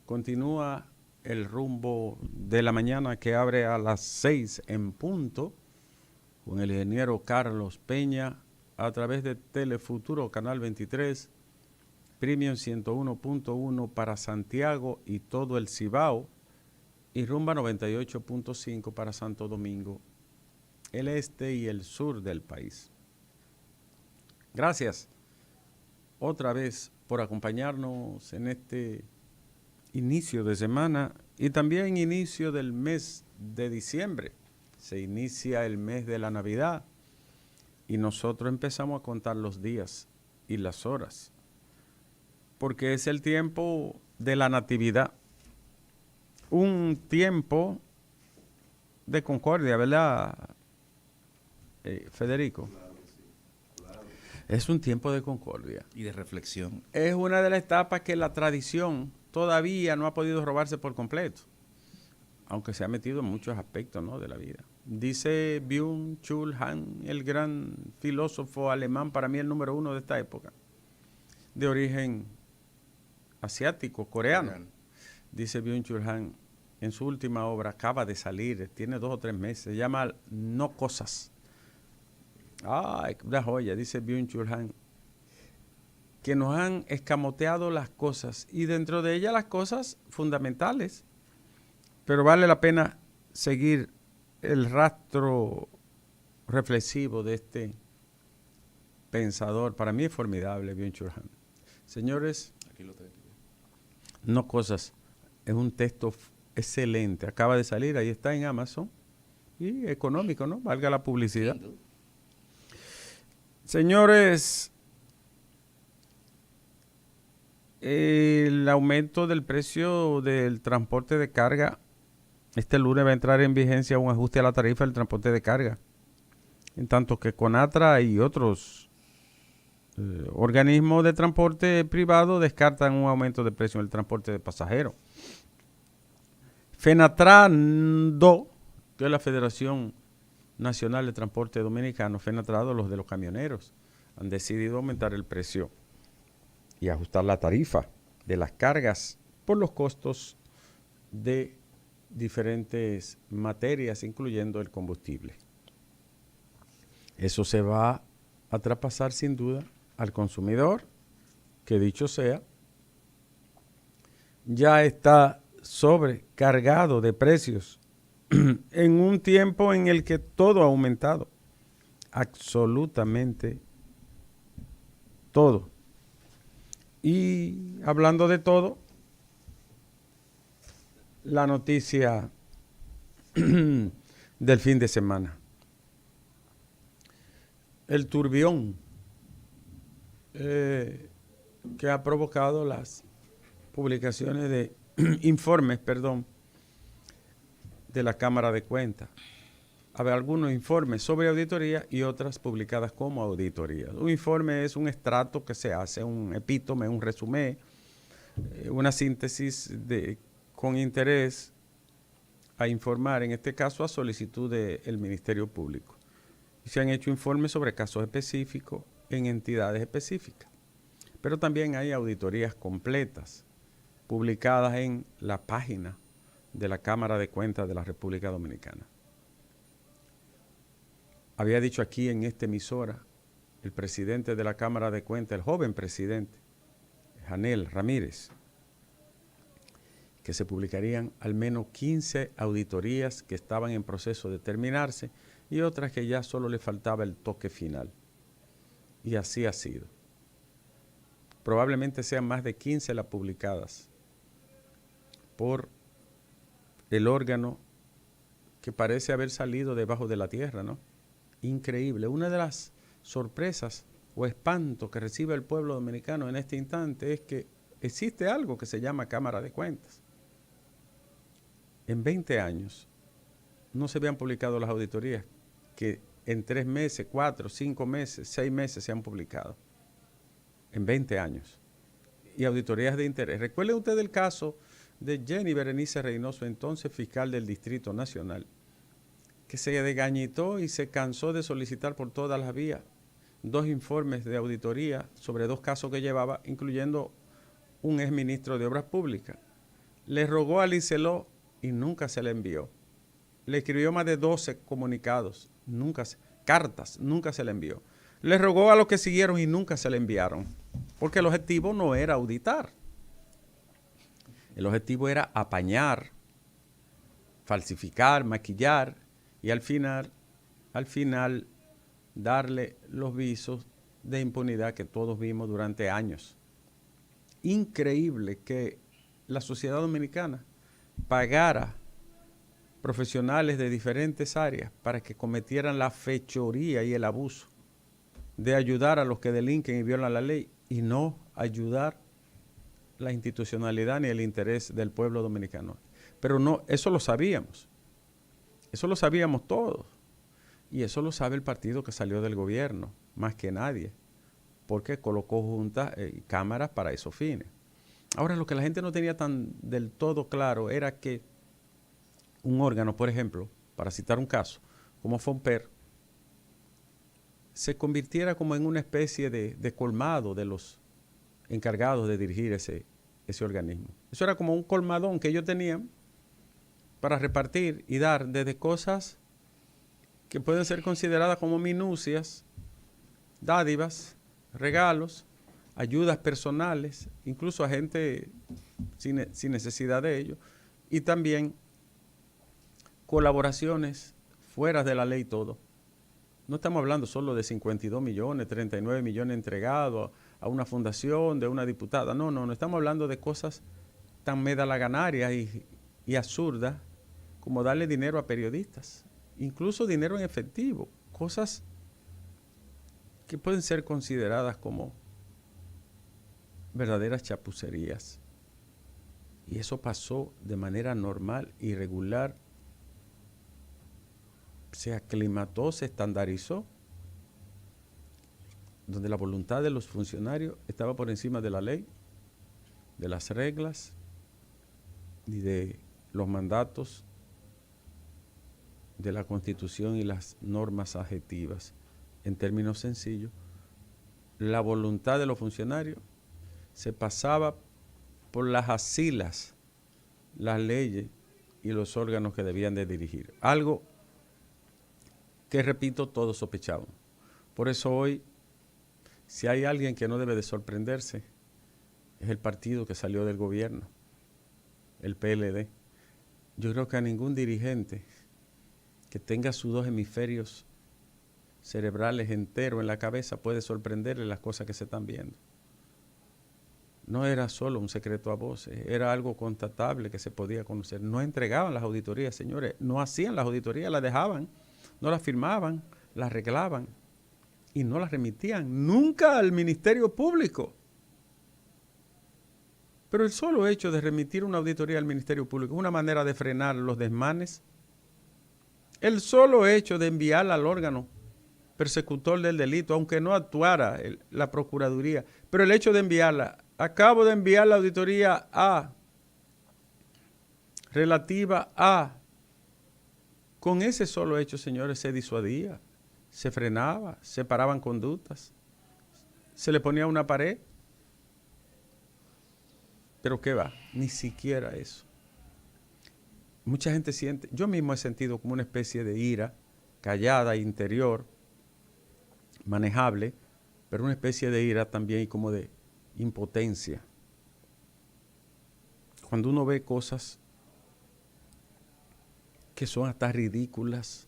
Continúa el rumbo de la mañana que abre a las 6 en punto con el ingeniero Carlos Peña a través de Telefuturo Canal 23, Premium 101.1 para Santiago y todo el Cibao y Rumba 98.5 para Santo Domingo, el este y el sur del país. Gracias otra vez por acompañarnos en este inicio de semana y también inicio del mes de diciembre. Se inicia el mes de la Navidad y nosotros empezamos a contar los días y las horas, porque es el tiempo de la Natividad, un tiempo de concordia, ¿verdad, Federico? Es un tiempo de concordia. Y de reflexión. Es una de las etapas que la tradición todavía no ha podido robarse por completo, aunque se ha metido en muchos aspectos, ¿no?, de la vida. Dice Byung-Chul Han, el gran filósofo alemán, para mí el número uno de esta época, de origen asiático, coreano. Dice Byung-Chul Han, en su última obra, acaba de salir, tiene 2 o 3 meses, se llama No Cosas. ¡Ay, una joya! Dice Byung-Chul Han, que nos han escamoteado las cosas, y dentro de ellas las cosas fundamentales, pero vale la pena seguir el rastro reflexivo de este pensador. Para mí es formidable, Byung-Chul Han. Señores, Aquí lo tengo. No Cosas es un texto excelente, acaba de salir, ahí está en Amazon, y económico, ¿no? Valga la publicidad. Señores, el aumento del precio del transporte de carga, este lunes va a entrar en vigencia un ajuste a la tarifa del transporte de carga, en tanto que Conatra y otros organismos de transporte privado descartan un aumento de precio en el transporte de pasajeros. FENATRANDO, que es la Federación Nacional de Transporte Dominicano, FENATRADO, los de los camioneros, han decidido aumentar el precio y ajustar la tarifa de las cargas por los costos de diferentes materias, incluyendo el combustible. Eso se va a traspasar sin duda al consumidor, que dicho sea, ya está sobrecargado de precios en un tiempo en el que todo ha aumentado, absolutamente todo. Y hablando de todo, la noticia del fin de semana. El turbión que ha provocado las publicaciones de informes, de la Cámara de Cuentas. Hay algunos informes sobre auditoría y otras publicadas como auditoría. Un informe es un extracto que se hace, un epítome, un resumen, una síntesis con interés a informar, en este caso a solicitud del Ministerio Público. Y se han hecho informes sobre casos específicos en entidades específicas. Pero también hay auditorías completas publicadas en la página de la Cámara de Cuentas de la República Dominicana. Había dicho aquí en esta emisora el presidente de la Cámara de Cuentas, el joven presidente, Janel Ramírez, que se publicarían al menos 15 auditorías que estaban en proceso de terminarse y otras que ya solo le faltaba el toque final. Y así ha sido. Probablemente sean más de 15 las publicadas por el órgano que parece haber salido debajo de la tierra, ¿no? Increíble. Una de las sorpresas o espanto que recibe el pueblo dominicano en este instante es que existe algo que se llama Cámara de Cuentas. En 20 años no se habían publicado las auditorías que en 3 meses, 4, 5 meses, 6 meses se han publicado. En 20 años. Y auditorías de interés. Recuerden ustedes el caso de Jenny Berenice Reynoso, entonces fiscal del Distrito Nacional, que se desgañitó y se cansó de solicitar por todas las vías 2 informes de auditoría sobre 2 casos que llevaba, incluyendo un exministro de Obras Públicas, Le rogó a Liseló y nunca se le envió. Le escribió más de 12 comunicados, cartas, nunca se le envió. Le rogó a los que siguieron y nunca se le enviaron, porque el objetivo no era auditar. El objetivo era apañar, falsificar, maquillar y al final darle los visos de impunidad que todos vimos durante años. Increíble que la sociedad dominicana pagara profesionales de diferentes áreas para que cometieran la fechoría y el abuso de ayudar a los que delinquen y violan la ley y no ayudar la institucionalidad ni el interés del pueblo dominicano. Pero no, eso lo sabíamos todos, y eso lo sabe el partido que salió del gobierno, más que nadie, porque colocó juntas y cámaras para esos fines. Ahora, lo que la gente no tenía tan del todo claro era que un órgano, por ejemplo, para citar un caso, como Fomper, se convirtiera como en una especie de colmado de los encargados de dirigir ese organismo. Eso era como un colmadón que ellos tenían para repartir y dar desde cosas que pueden ser consideradas como minucias, dádivas, regalos, ayudas personales, incluso a gente sin necesidad de ello, y también colaboraciones fuera de la ley todo. No estamos hablando solo de 52 millones, 39 millones entregados a una fundación de una diputada. No estamos hablando de cosas tan medalaganarias y absurdas como darle dinero a periodistas, incluso dinero en efectivo, cosas que pueden ser consideradas como verdaderas chapucerías. Y eso pasó de manera normal y regular. Se aclimató, se estandarizó, donde la voluntad de los funcionarios estaba por encima de la ley, de las reglas y de los mandatos de la Constitución y las normas adjetivas. En términos sencillos, la voluntad de los funcionarios se pasaba por las asilas, las leyes y los órganos que debían de dirigir. Algo que, repito, todos sospechaban. Por eso hoy, si hay alguien que no debe de sorprenderse, es el partido que salió del gobierno, el PLD. Yo creo que a ningún dirigente que tenga sus dos hemisferios cerebrales enteros en la cabeza puede sorprenderle las cosas que se están viendo. No era solo un secreto a voces, era algo constatable que se podía conocer. No entregaban las auditorías, señores, no hacían las auditorías, las dejaban, no las firmaban, las arreglaban y no las remitían nunca al Ministerio Público. Pero el solo hecho de remitir una auditoría al Ministerio Público es una manera de frenar los desmanes. El solo hecho de enviarla al órgano persecutor del delito, aunque no actuara la Procuraduría, pero el hecho de enviarla, acabo de enviar la auditoría A, relativa a, con ese solo hecho, señores, se disuadía, se frenaba, se paraban conductas, se le ponía una pared. Pero ¿qué va? Ni siquiera eso. Mucha gente siente, yo mismo he sentido como una especie de ira, callada, interior, manejable, pero una especie de ira también y como de impotencia. Cuando uno ve cosas que son hasta ridículas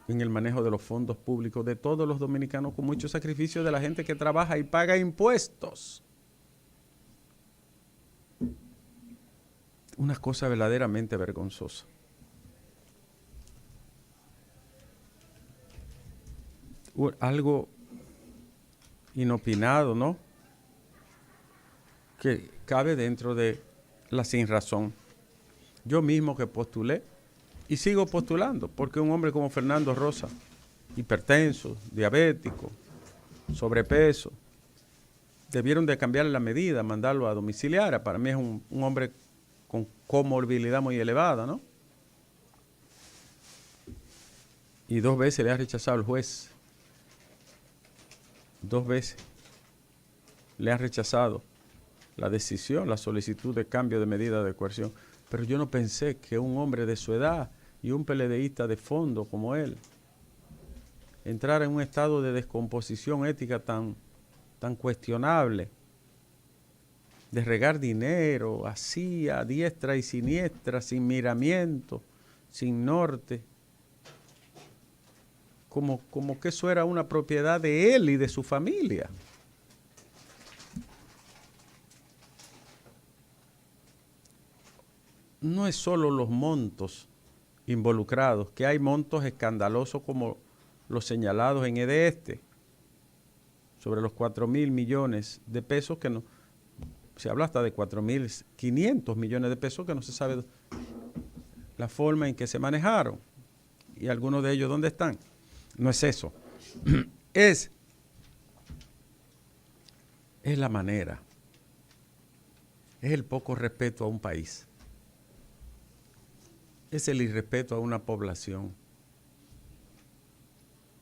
en el manejo de los fondos públicos de todos los dominicanos, con mucho sacrificio de la gente que trabaja y paga impuestos. Una cosa verdaderamente vergonzosa. Algo inopinado, ¿no? Que cabe dentro de la sinrazón. Yo mismo que postulé y sigo postulando, porque un hombre como Fernando Rosa, hipertenso, diabético, sobrepeso, debieron de cambiarle la medida, mandarlo a domiciliaria. Para mí es un hombre con comorbilidad muy elevada, ¿no? Y 2 veces le ha rechazado el juez. 2 veces le ha rechazado la decisión, la solicitud de cambio de medida de coerción. Pero yo no pensé que un hombre de su edad y un PLDista de fondo como él entrara en un estado de descomposición ética tan cuestionable, de regar dinero así a diestra y siniestra, sin miramiento, sin norte, como que eso era una propiedad de él y de su familia. No es solo los montos involucrados, que hay montos escandalosos como los señalados en EDESTE, sobre los 4.000 millones de pesos, que no, se habla hasta de 4.500 millones de pesos, que no se sabe la forma en que se manejaron, y algunos de ellos dónde están. No es eso, es la manera, es el poco respeto a un país, es el irrespeto a una población.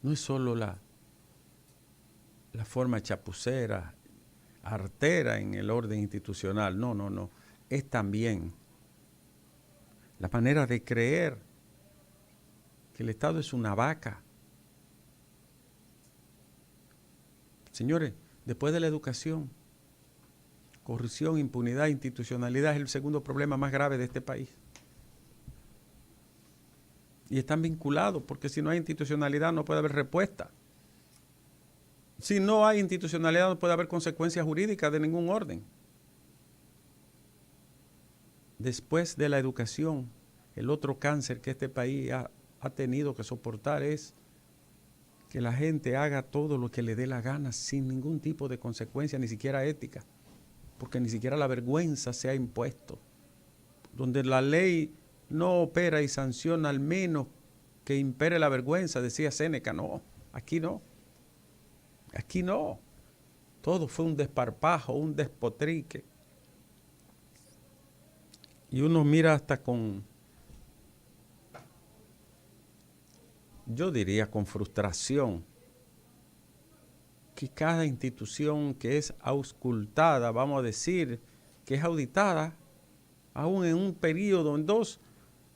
No es solo la forma chapucera, artera en el orden institucional, no, es también la manera de creer que el Estado es una vaca. Señores, después de la educación, corrupción, impunidad, institucionalidad es el segundo problema más grave de este país. Y están vinculados, porque si no hay institucionalidad no puede haber respuesta. Si no hay institucionalidad no puede haber consecuencias jurídicas de ningún orden. Después de la educación, el otro cáncer que este país ha tenido que soportar es que la gente haga todo lo que le dé la gana sin ningún tipo de consecuencia, ni siquiera ética, porque ni siquiera la vergüenza se ha impuesto. Donde la ley no opera y sanciona, al menos que impere la vergüenza, decía Séneca. No, aquí no. Aquí no. Todo fue un desparpajo, un despotrique. Y uno mira hasta con, yo diría con frustración, que cada institución que es auscultada, vamos a decir, que es auditada, aún en un periodo, en dos,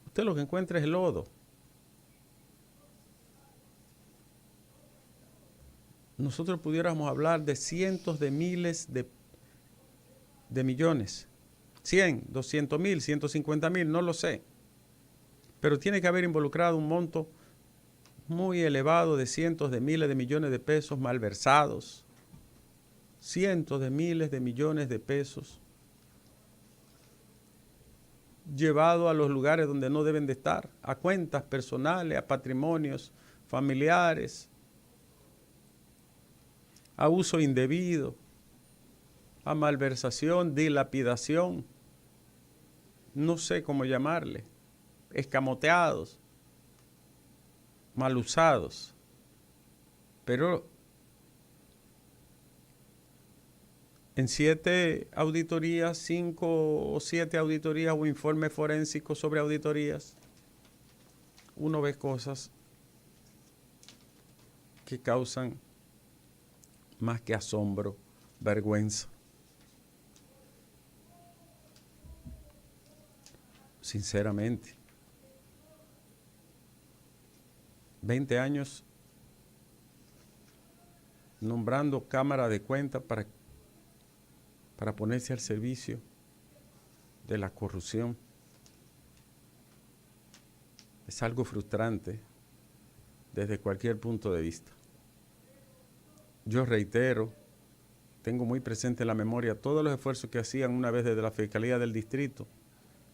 usted lo que encuentra es el lodo. Nosotros pudiéramos hablar de cientos de miles de millones, 100, 200 mil, 150 mil, no lo sé. Pero tiene que haber involucrado un monto muy elevado de cientos de miles de millones de pesos malversados. Cientos de miles de millones de pesos llevados a los lugares donde no deben de estar, a cuentas personales, a patrimonios familiares, a uso indebido, a malversación, dilapidación, no sé cómo llamarle, escamoteados, mal usados. Pero en 7 auditorías, 5 o 7 auditorías o informes forensicos sobre auditorías, uno ve cosas que causan más que asombro, vergüenza. Sinceramente, 20 años nombrando cámara de cuentas para ponerse al servicio de la corrupción. Es algo frustrante desde cualquier punto de vista. Yo reitero, tengo muy presente en la memoria todos los esfuerzos que hacían una vez desde la Fiscalía del Distrito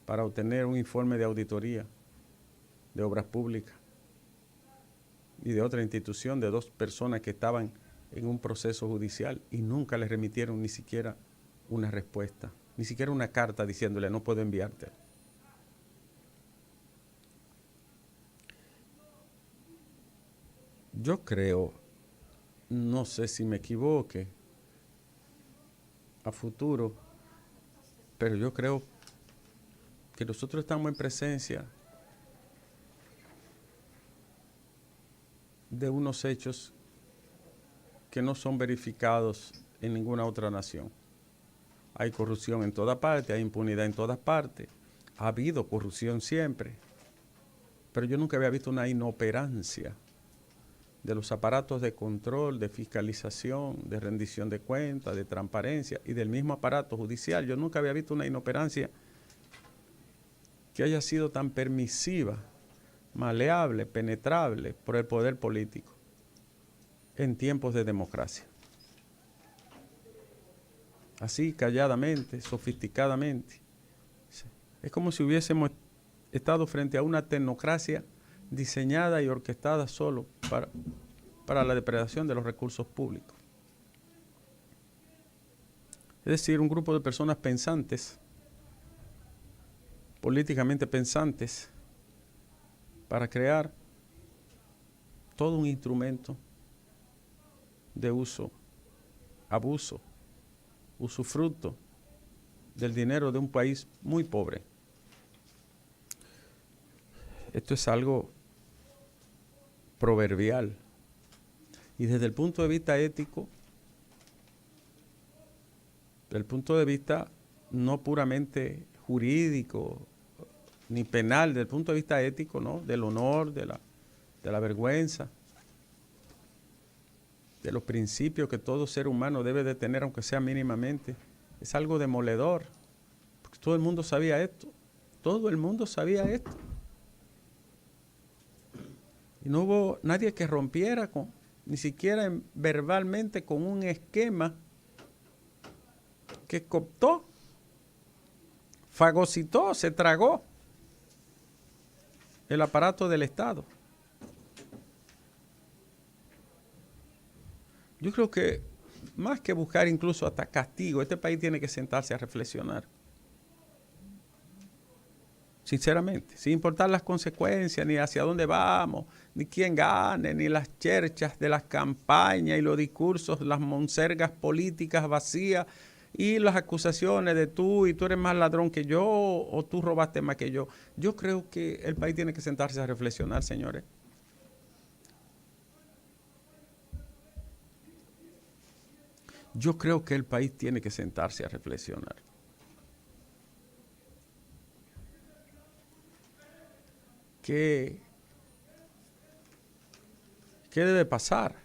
para obtener un informe de auditoría de obras públicas y de otra institución, de 2 personas que estaban en un proceso judicial y nunca les remitieron ni siquiera una respuesta, ni siquiera una carta diciéndole no puedo enviarte. Yo creo, no sé si me equivoque a futuro, pero yo creo que nosotros estamos en presencia de unos hechos que no son verificados en ninguna otra nación. Hay corrupción en toda parte, hay impunidad en todas partes. Ha habido corrupción siempre. Pero yo nunca había visto una inoperancia de los aparatos de control, de fiscalización, de rendición de cuentas, de transparencia y del mismo aparato judicial. Yo nunca había visto una inoperancia que haya sido tan permisiva, maleable, penetrable por el poder político en tiempos de democracia. Así, calladamente, sofisticadamente. Es como si hubiésemos estado frente a una tecnocracia diseñada y orquestada solo para la depredación de los recursos públicos. Es decir, un grupo de personas pensantes, políticamente pensantes, para crear todo un instrumento de uso, abuso, usufructo del dinero de un país muy pobre. Esto es algo proverbial. Y desde el punto de vista ético, desde el punto de vista no puramente jurídico ni penal, desde el punto de vista ético, ¿no? Del honor, de la vergüenza, de los principios que todo ser humano debe de tener, aunque sea mínimamente. Es algo demoledor, porque todo el mundo sabía esto. Todo el mundo sabía esto. Y no hubo nadie que rompiera ni siquiera verbalmente con un esquema que cooptó, fagocitó, se tragó el aparato del Estado. Yo creo que más que buscar incluso hasta castigo, este país tiene que sentarse a reflexionar. Sinceramente, sin importar las consecuencias, ni hacia dónde vamos, ni quién gane, ni las cherchas de las campañas y los discursos, las monsergas políticas vacías y las acusaciones de tú eres más ladrón que yo o tú robaste más que yo. Yo creo que el país tiene que sentarse a reflexionar, señores. Yo creo que el país tiene que sentarse a reflexionar. ¿Qué debe pasar?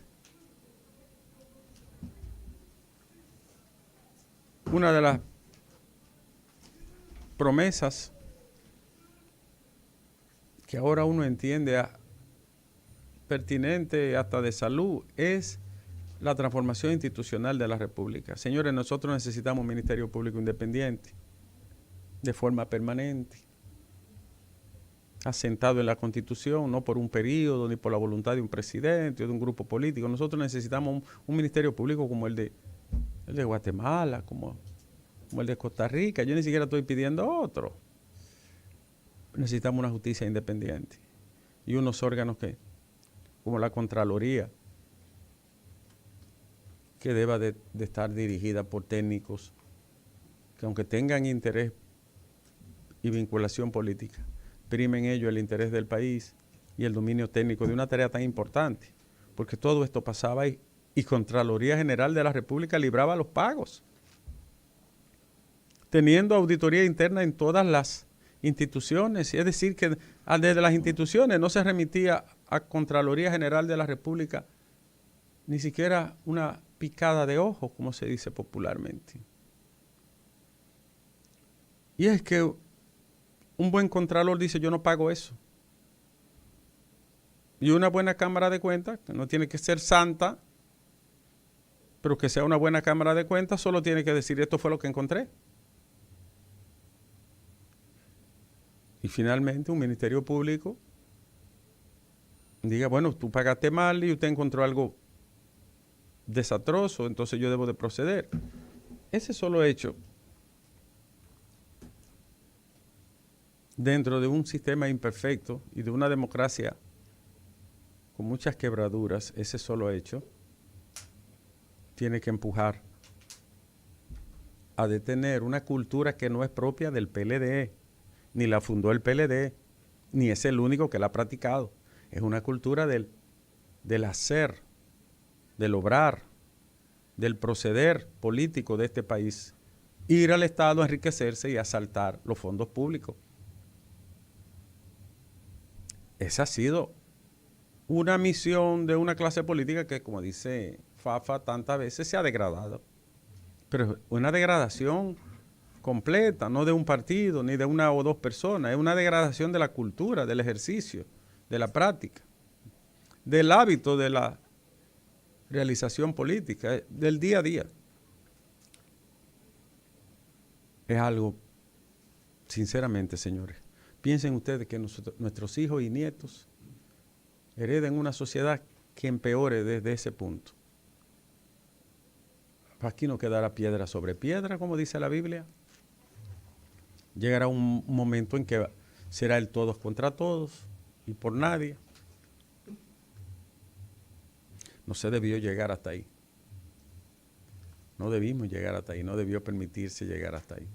Una de las promesas que ahora uno entiende pertinente hasta de salud es la transformación institucional de la República. Señores, nosotros necesitamos un Ministerio Público independiente, de forma permanente, asentado en la Constitución, no por un periodo, ni por la voluntad de un presidente o de un grupo político. Nosotros necesitamos un Ministerio Público como el de Guatemala, como el de Costa Rica. Yo ni siquiera estoy pidiendo otro. Necesitamos una justicia independiente y unos órganos como la Contraloría, que deba de estar dirigida por técnicos que, aunque tengan interés y vinculación política, primen ellos el interés del país y el dominio técnico de una tarea tan importante, porque todo esto pasaba y Contraloría General de la República libraba los pagos, teniendo auditoría interna en todas las instituciones, es decir, que desde las instituciones no se remitía a Contraloría General de la República ni siquiera una picada de ojo, como se dice popularmente. Y es que un buen contralor dice, yo no pago eso. Y una buena Cámara de Cuentas, que no tiene que ser santa, pero que sea una buena Cámara de Cuentas, solo tiene que decir, esto fue lo que encontré. Y finalmente un Ministerio Público diga, bueno, tú pagaste mal y usted encontró algo desastroso, entonces yo debo de proceder. Ese solo hecho, dentro de un sistema imperfecto y de una democracia con muchas quebraduras, ese solo hecho tiene que empujar a detener una cultura que no es propia del PLD, ni la fundó el PLD, ni es el único que la ha practicado. Es una cultura del hacer, del obrar, del proceder político de este país, ir al Estado a enriquecerse y asaltar los fondos públicos. Esa ha sido una misión de una clase política que, como dice Fafa, tantas veces se ha degradado. Pero una degradación completa, no de un partido ni de una o dos personas, es una degradación de la cultura, del ejercicio, de la práctica, del hábito de la realización política, del día a día. Es algo, sinceramente, señores, piensen ustedes que nuestros hijos y nietos hereden una sociedad que empeore desde ese punto. Aquí no quedará piedra sobre piedra, como dice la Biblia. Llegará un momento en que será el todos contra todos y por nadie. No se debió llegar hasta ahí. No debimos llegar hasta ahí, no debió permitirse llegar hasta ahí.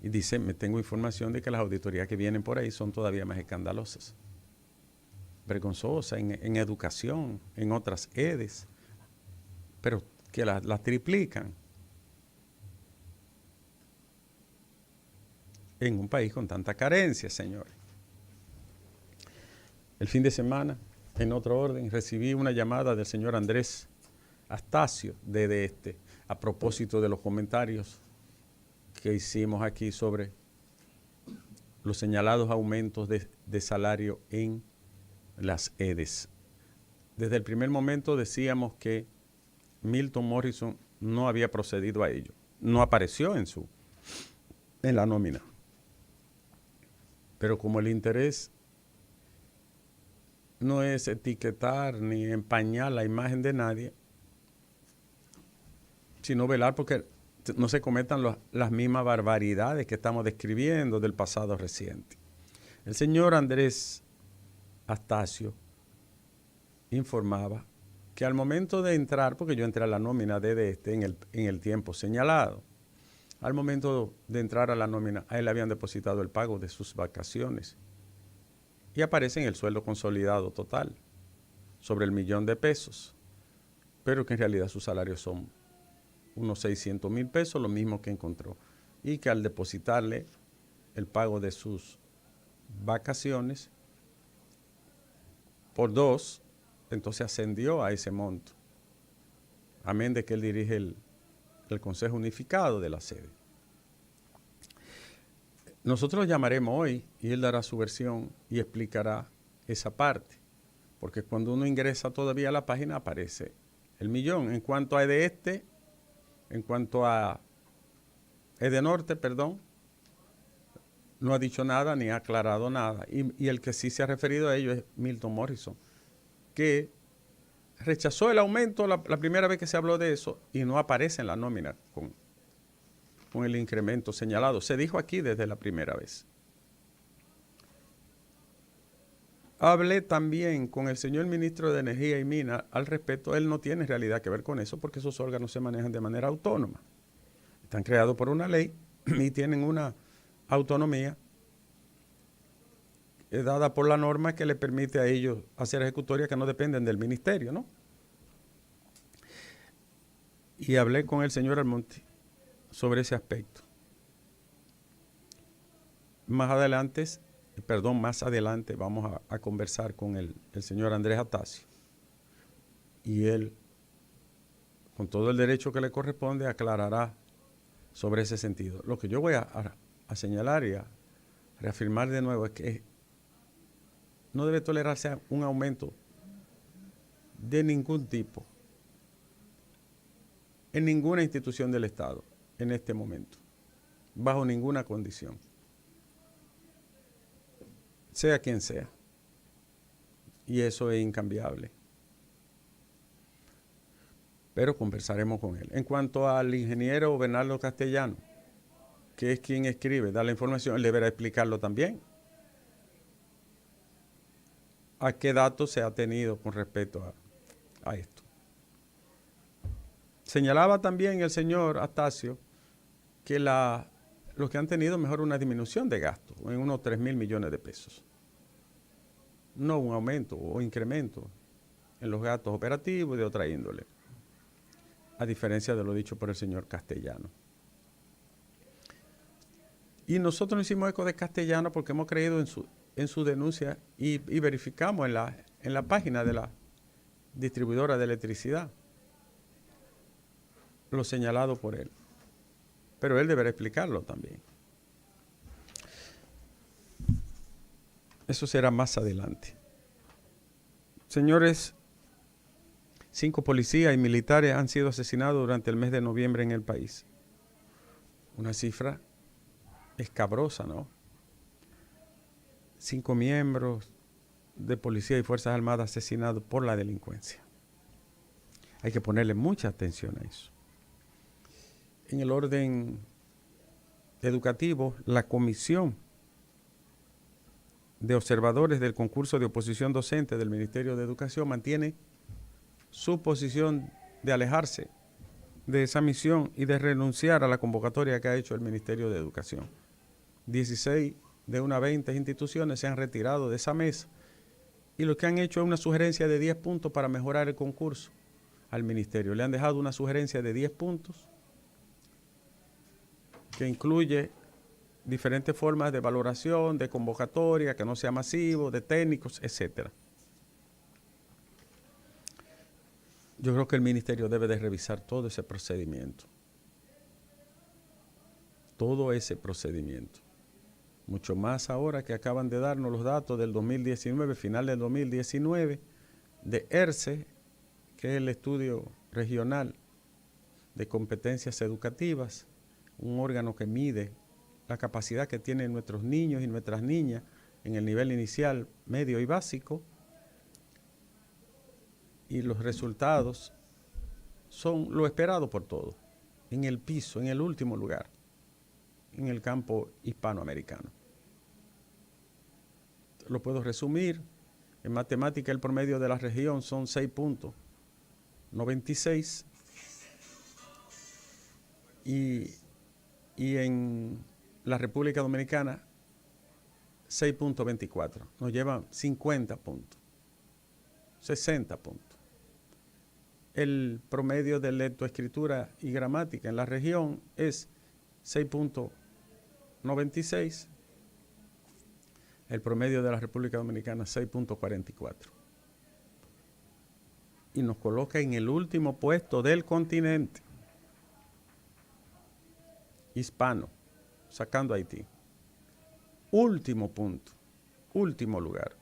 Y dice, me tengo información de que las auditorías que vienen por ahí son todavía más escandalosas, vergonzosas en educación, en otras EDES, pero que las triplican en un país con tanta carencia, señores. El fin de semana, en otro orden, recibí una llamada del señor Andrés Astacio a propósito de los comentarios que hicimos aquí sobre los señalados aumentos de salario en las EDES. Desde el primer momento decíamos que Milton Morrison no había procedido a ello. No apareció en la nómina. Pero como el interés no es etiquetar ni empañar la imagen de nadie, sino velar porque no se cometan las mismas barbaridades que estamos describiendo del pasado reciente. El señor Andrés Astacio informaba que al momento de entrar, porque yo entré a la nómina en el tiempo señalado, al momento de entrar a la nómina, a él le habían depositado el pago de sus vacaciones y aparece en el sueldo consolidado total, sobre el $1,000,000, pero que en realidad sus salarios son unos 600,000 pesos, lo mismo que encontró, y que al depositarle el pago de sus vacaciones por 2, entonces ascendió a ese monto, amén de que él dirige el Consejo Unificado de la sede. Nosotros lo llamaremos hoy y él dará su versión y explicará esa parte, porque cuando uno ingresa todavía a la página aparece el millón. En cuanto a Edenorte, perdón, no ha dicho nada ni ha aclarado nada. Y el que sí se ha referido a ello es Milton Morrison, que rechazó el aumento la primera vez que se habló de eso y no aparece en la nómina con el incremento señalado. Se dijo aquí desde la primera vez. Hablé también con el señor ministro de Energía y Minas al respecto. Él no tiene en realidad que ver con eso porque esos órganos se manejan de manera autónoma. Están creados por una ley y tienen una autonomía dada por la norma que le permite a ellos hacer ejecutorias que no dependen del ministerio, ¿no? Y hablé con el señor Almonte sobre ese aspecto. Más adelante vamos a conversar con el señor Andrés Astacio. Y él, con todo el derecho que le corresponde, aclarará sobre ese sentido. Lo que yo voy a señalar y a reafirmar de nuevo es que no debe tolerarse un aumento de ningún tipo en ninguna institución del Estado en este momento, bajo ninguna condición, sea quien sea. Y eso es incambiable. Pero conversaremos con él. En cuanto al ingeniero Bernardo Castellano, que es quien escribe, da la información, él deberá explicarlo también. ¿A qué datos se ha tenido con respecto a esto? Señalaba también el señor Astacio que los que han tenido mejor una disminución de gastos en unos 3,000 millones de pesos. No un aumento o incremento en los gastos operativos de otra índole. a diferencia de lo dicho por el señor Castellano. Y nosotros no hicimos eco de Castellano porque hemos creído en su denuncia y verificamos en la página de la distribuidora de electricidad lo señalado por él. Pero él deberá explicarlo también. Eso será más adelante. Señores, 5 policías y militares han sido asesinados durante el mes de noviembre en el país. Una cifra escabrosa, ¿no? 5 miembros de policía y Fuerzas Armadas asesinados por la delincuencia. Hay que ponerle mucha atención a eso. En el orden educativo, la Comisión de Observadores del Concurso de Oposición Docente del Ministerio de Educación mantiene su posición de alejarse de esa misión y de renunciar a la convocatoria que ha hecho el Ministerio de Educación. 16 de unas 20 instituciones se han retirado de esa mesa y lo que han hecho es una sugerencia de 10 puntos para mejorar el concurso al ministerio. Le han dejado una sugerencia de 10 puntos que incluye diferentes formas de valoración, de convocatoria, que no sea masivo, de técnicos, etc. Yo creo que el ministerio debe de revisar todo ese procedimiento. Todo ese procedimiento. Mucho más ahora que acaban de darnos los datos del 2019, final del 2019, de ERCE, que es el estudio regional de competencias educativas, un órgano que mide la capacidad que tienen nuestros niños y nuestras niñas en el nivel inicial, medio y básico, y los resultados son lo esperado por todos, en el piso, en el último lugar, en el campo hispanoamericano. Lo puedo resumir. En matemática el promedio de la región son 6.96 y en la República Dominicana 6.24. Nos llevan 50 puntos, 60 puntos. El promedio de lectoescritura y gramática en la región es 6.96. El promedio de la República Dominicana 6.44. Y nos coloca en el último puesto del continente hispano, sacando a Haití. Último punto, último lugar.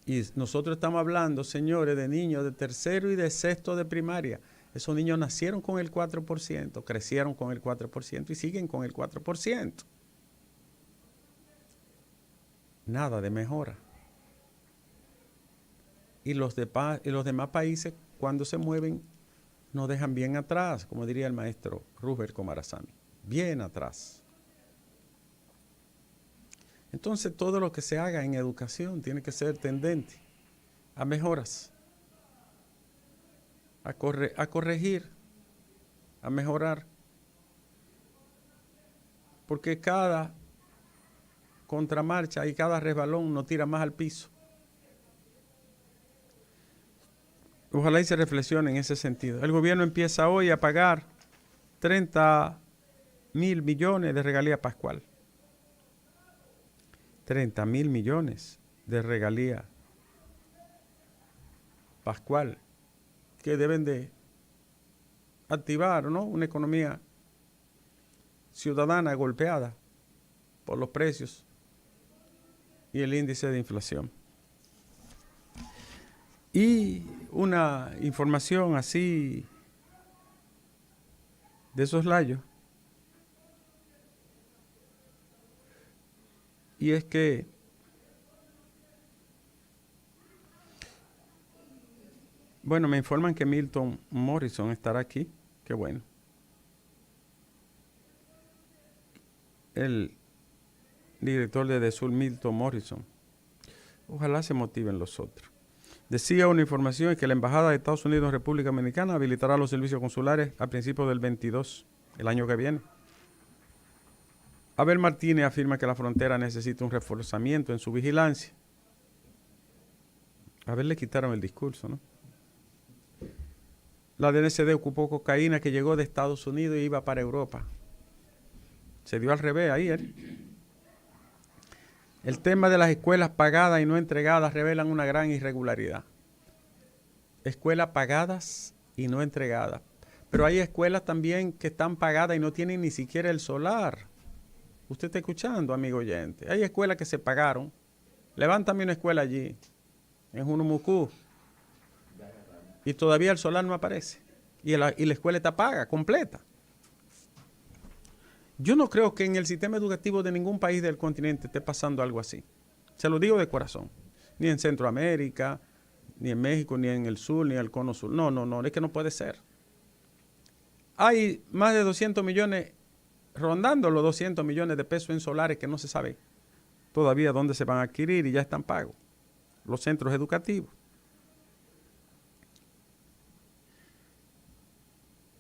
Y nosotros estamos hablando, señores, de niños de tercero y de sexto de primaria. Esos niños nacieron con el 4%, crecieron con el 4% y siguen con el 4%. Nada de mejora. Y los demás países, cuando se mueven, nos dejan bien atrás, como diría el maestro Rubén Comarazami. Bien atrás. Entonces, todo lo que se haga en educación tiene que ser tendente a mejoras, a corregir, a mejorar. Porque cada contramarcha y cada resbalón nos tira más al piso. Ojalá y se reflexione en ese sentido. El gobierno empieza hoy a pagar 30.000 millones de regalía pascual. 30.000 millones de regalía pascual que deben de activar, ¿no?, una economía ciudadana golpeada por los precios y el índice de inflación. Y una información así de soslayo, y es que bueno, me informan que Milton Morrison estará aquí. Qué bueno. El director de DESUR, Milton Morrison. Ojalá se motiven los otros. Decía una información que la Embajada de Estados Unidos en República Dominicana habilitará los servicios consulares a principios del 22, el año que viene. Abel Martínez afirma que la frontera necesita un reforzamiento en su vigilancia. A Abel le quitaron el discurso, ¿no? La DNCD ocupó cocaína que llegó de Estados Unidos y iba para Europa. Se dio al revés ahí, El tema de las escuelas pagadas y no entregadas revelan una gran irregularidad. Escuelas pagadas y no entregadas. Pero hay escuelas también que están pagadas y no tienen ni siquiera el solar. Usted está escuchando, amigo oyente. Hay escuelas que se pagaron. Levántame una escuela allí, en Junumucú, y todavía el solar no aparece. Y la escuela está paga, completa. Yo no creo que en el sistema educativo de ningún país del continente esté pasando algo así. Se lo digo de corazón. Ni en Centroamérica, ni en México, ni en el sur, ni en el cono sur. No, es que no puede ser. Hay más de 200 millones, rondando los 200 millones de pesos en solares que no se sabe todavía dónde se van a adquirir y ya están pagos. Los centros educativos.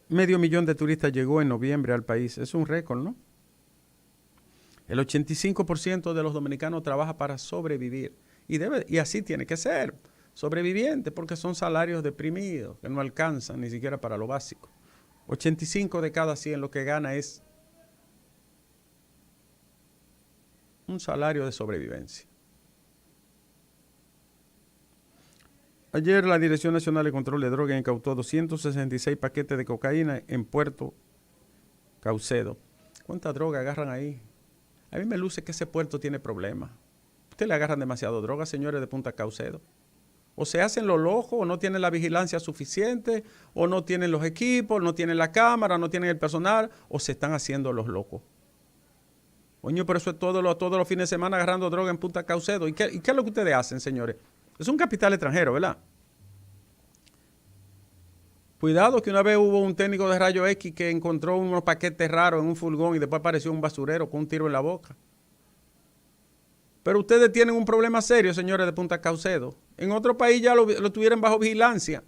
Medio millón de turistas llegó en noviembre al país. Es un récord, ¿no? El 85% de los dominicanos trabaja para sobrevivir. Y así tiene que ser. Sobreviviente, porque son salarios deprimidos, que no alcanzan ni siquiera para lo básico. 85 de cada 100 lo que gana es un salario de sobrevivencia. Ayer la Dirección Nacional de Control de Drogas incautó 266 paquetes de cocaína en Puerto Caucedo. ¿Cuánta droga agarran ahí? A mí me luce que ese puerto tiene problemas. Ustedes le agarran demasiado droga, señores de Punta Caucedo. O se hacen los locos, o no tienen la vigilancia suficiente, o no tienen los equipos, no tienen la cámara, no tienen el personal, o se están haciendo los locos. Coño, pero eso es todos los fines de semana agarrando droga en Punta Caucedo. ¿Y qué es lo que ustedes hacen, señores? Es un capital extranjero, ¿verdad? Cuidado que una vez hubo un técnico de rayo X que encontró unos paquetes raros en un furgón y después apareció un basurero con un tiro en la boca. Pero ustedes tienen un problema serio, señores de Punta Caucedo. En otro país ya lo tuvieran bajo vigilancia.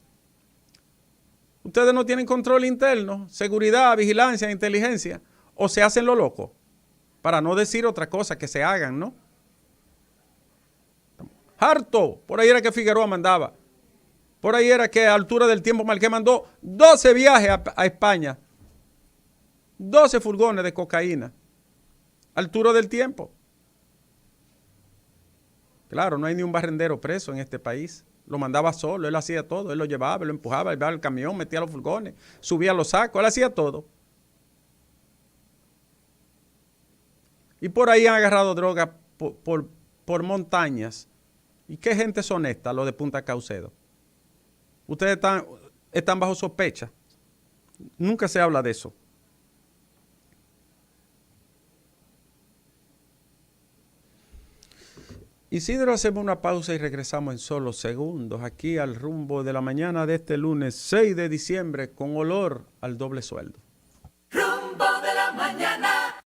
Ustedes no tienen control interno, seguridad, vigilancia, inteligencia. O se hacen lo loco. Para no decir otra cosa que se hagan, ¿no? Harto. Por ahí era que Figueroa mandaba. Por ahí era que a altura del tiempo Marqués mandó 12 viajes a España. 12 furgones de cocaína. Altura del tiempo. Claro, no hay ni un barrendero preso en este país. Lo mandaba solo, él hacía todo. Él lo llevaba, lo empujaba, llevaba el camión, metía los furgones, subía los sacos, él hacía todo. Y por ahí han agarrado droga por montañas. ¿Y qué gente son estas, los de Punta Caucedo? Ustedes están bajo sospecha. Nunca se habla de eso. Isidro, hacemos una pausa y regresamos en solo segundos aquí al rumbo de la mañana de este lunes 6 de diciembre con olor al doble sueldo. Rumbo de la mañana.